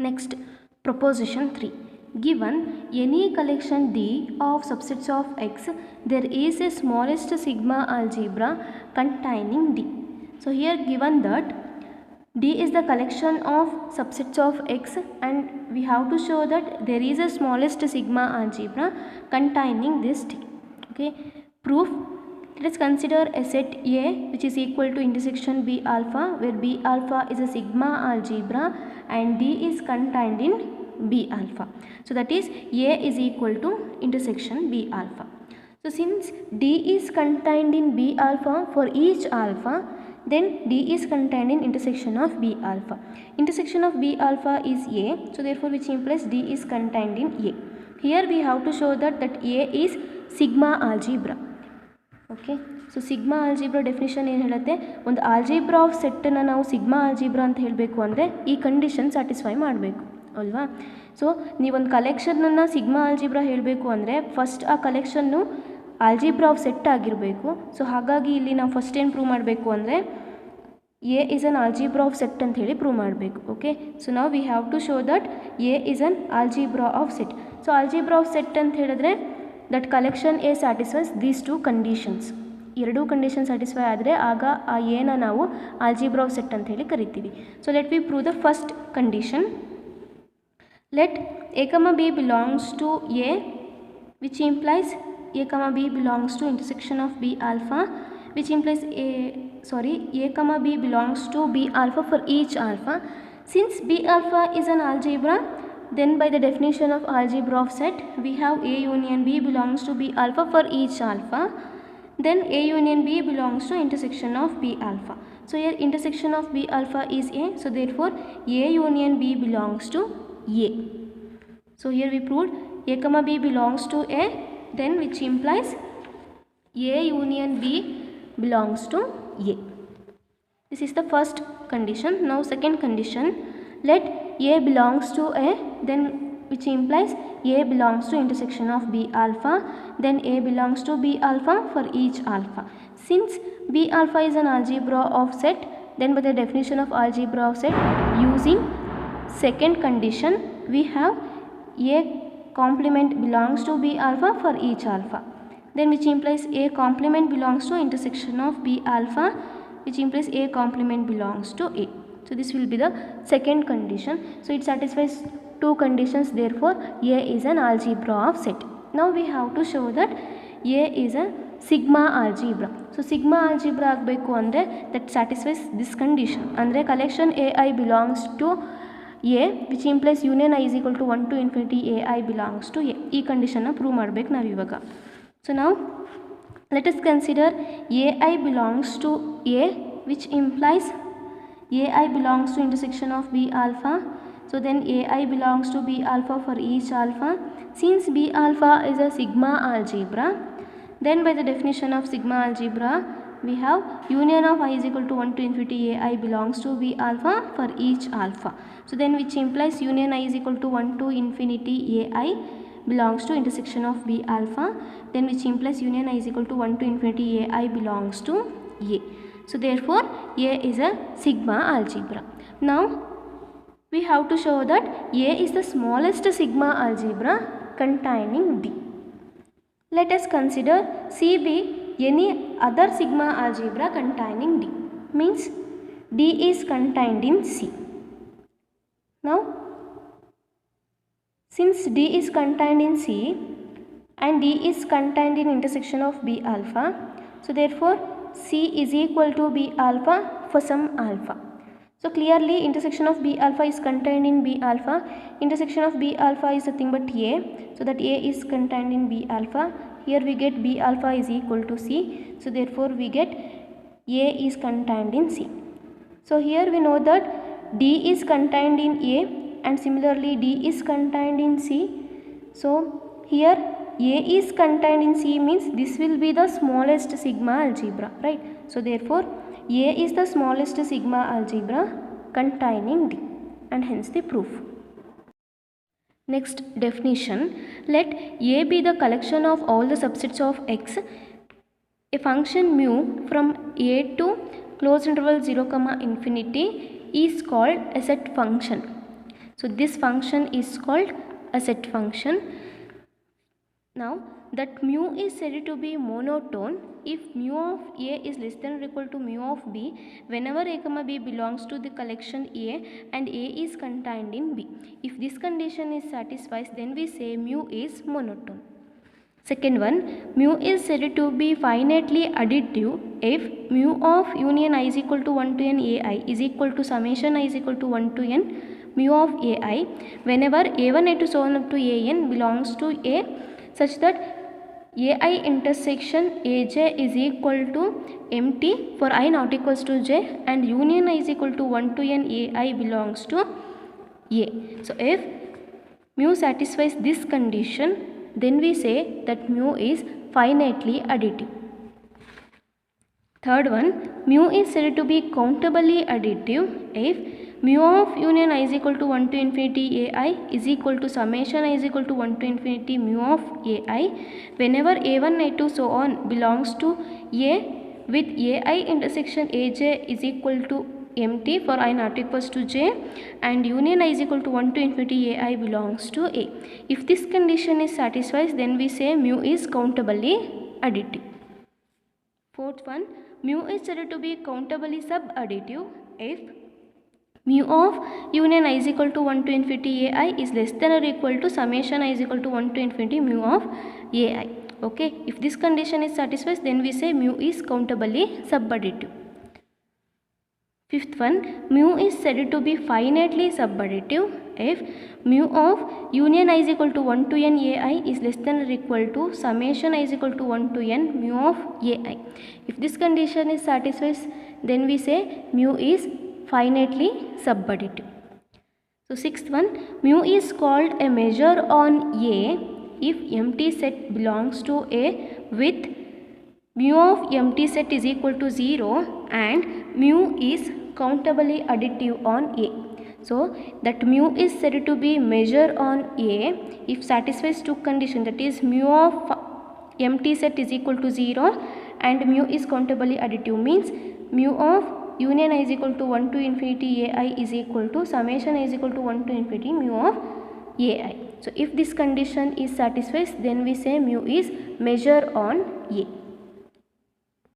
Next, proposition 3. Given any collection D of subsets of X, there is a smallest sigma algebra containing D. So here given that D is the collection of subsets of X and we have to show that there is a smallest sigma algebra containing this D. Okay, proof. Let us consider a set A which is equal to intersection B alpha, where B alpha is a sigma algebra and D is contained in B alpha. So that is A is equal to intersection B alpha. So since D is contained in B alpha for each alpha, then D is contained in intersection of B alpha. Intersection of B alpha is A, so therefore which implies D is contained in A. Here we have to show that A is sigma algebra. Okay, so sigma algebra definition ಏನು ಹೇಳುತ್ತೆ, ಒಂದು algebra of ಸೆಟ್ಟನ್ನು ನಾವು sigma algebra ಅಂತ ಹೇಳಬೇಕು ಅಂದರೆ ಈ condition satisfy ಮಾಡಬೇಕು ಅಲ್ವಾ. ಸೊ ನೀವೊಂದು ಕಲೆಕ್ಷನನ್ನು ಸಿಗ್ಮಾ ಆಲ್ಜಿಬ್ರಾ ಹೇಳಬೇಕು ಅಂದರೆ ಫಸ್ಟ್ ಆ ಕಲೆಕ್ಷನ್ನು ಆಲ್ಜಿಬ್ರಾ ಆಫ್ ಸೆಟ್ ಆಗಿರಬೇಕು. ಸೊ ಹಾಗಾಗಿ ಇಲ್ಲಿ ನಾವು ಫಸ್ಟ್ ಏನು ಪ್ರೂವ್ ಮಾಡಬೇಕು ಅಂದರೆ A is an algebra of set ಅಂತ ಹೇಳಿ ಪ್ರೂವ್ ಮಾಡಬೇಕು. ಓಕೆ, ಸೊ ನಾವು we have to show that A is an algebra of set. So algebra of set ಅಂತ ಹೇಳಿದ್ರೆ that collection A satisfies these two conditions. ಎರಡೂ condition satisfy ಆದರೆ ಆಗ ಆ ಎನ ನಾವು ಆಲ್ಜಿಬ್ರಾ ಆಫ್ ಸೆಟ್ ಅಂತ ಹೇಳಿ ಕರಿತೀವಿ. So let we prove the first condition. Let A, B belongs to A, which implies A, B belongs to intersection of B alpha, which implies A, B belongs to B alpha for each alpha. Since B alpha is an algebra, then by the definition of algebra of set, we have A union B belongs to B alpha for each alpha. Then A union B belongs to intersection of B alpha. So here intersection of B alpha is A. So therefore A union B belongs to A. So here we proved A, B belongs to A, then which implies A union B belongs to A. This is the first condition. Now second condition. Let A belongs to A, then which implies A belongs to intersection of B alpha, then A belongs to B alpha for each alpha. Since B alpha is an algebra of set, then by the definition of algebra of set, using second condition, we have A complement belongs to B alpha for each alpha, then which implies A complement belongs to intersection of B alpha, which implies A complement belongs to A. So this will be the second condition. So it satisfies two conditions, therefore A is an algebra of set. Now we have to show that A is a sigma algebra. So sigma algebra ಆಗಬೇಕು ಅಂದರೆ that satisfies this condition. ಅಂದರೆ collection AI belongs to A, which implies union I is equal to 1 to infinity AI belongs to A. ಈ ಕಂಡೀಷನ್ನ prove ಮಾಡಬೇಕು ನಾವು ಇವಾಗ. So now let us consider AI belongs to A, which implies AI belongs to intersection of B alpha. So then AI belongs to B alpha for each alpha. Since B alpha is a sigma algebra, then by the definition of sigma algebra, we have union of I is equal to 1 to infinity AI belongs to B alpha for each alpha. So then which implies union I is equal to 1 to infinity AI belongs to intersection of B alpha, then which implies union I is equal to 1 to infinity AI belongs to A. So therefore A is a sigma algebra. Now we have to show that A is the smallest sigma algebra containing D. Let us consider C be any other sigma algebra containing D. Means D is contained in C. Now since D is contained in C and D is contained in intersection of B alpha, so therefore C is equal to B alpha for some alpha. So clearly intersection of B alpha is contained in B alpha. Intersection of B alpha is nothing but A. So that A is contained in B alpha. Here we get B alpha is equal to C. So therefore we get A is contained in C. So here we know that D is contained in A and similarly D is contained in C. So here A is contained in C means this will be the smallest sigma algebra, right? So therefore A is the smallest sigma algebra containing D, and hence the proof. Next definition. Let A be the collection of all the subsets of X. A function mu from A to closed interval 0, infinity is called a set function. So this function is called a set function. Now that mu is said to be monotone if mu of A is less than or equal to mu of B whenever A comma B belongs to the collection A and A is contained in B. If this condition is satisfied, then we say mu is monotone. Second one, mu is said to be finitely additive if mu of union I is equal to 1 to n ai is equal to summation I is equal to 1 to n mu of ai whenever a1 a2 so on up to an belongs to A such that ai intersection aj is equal to mt for I not equals to j and union I is equal to 1 to n ai belongs to A. So if mu satisfies this condition, then we say that mu is finitely additive. Third one, mu is said to be countably additive if mu of union I is equal to 1 to infinity ai is equal to summation I is equal to 1 to infinity mu of ai whenever a1 a2 so on belongs to A with ai intersection aj is equal to mt for I not equals to j and union I is equal to 1 to infinity ai belongs to A. If this condition is satisfied, then we say mu is countably additive. Fourth one, mu is said to be countably subadditive if mu of union I is equal to 1 to infinity ai is less than or equal to summation I is equal to 1 to infinity mu of ai. Okay, if this condition is satisfied, then we say mu is countably subadditive. Fifth one, mu is said to be finitely subadditive if mu of union I is equal to 1 to n ai is less than or equal to summation I is equal to 1 to n mu of ai. If this condition is satisfied, then we say mu is finitely subadditive. So sixth one, mu is called a measure on A if empty set belongs to A with mu of empty set is equal to 0 and mu is countably additive on A. So that mu is said to be measure on A if satisfies two conditions, that is mu of empty set is equal to 0 and mu is countably additive means mu of union I is equal to 1 to infinity ai is equal to summation I is equal to 1 to infinity mu of ai. So if this condition is satisfied, then we say mu is measure on A.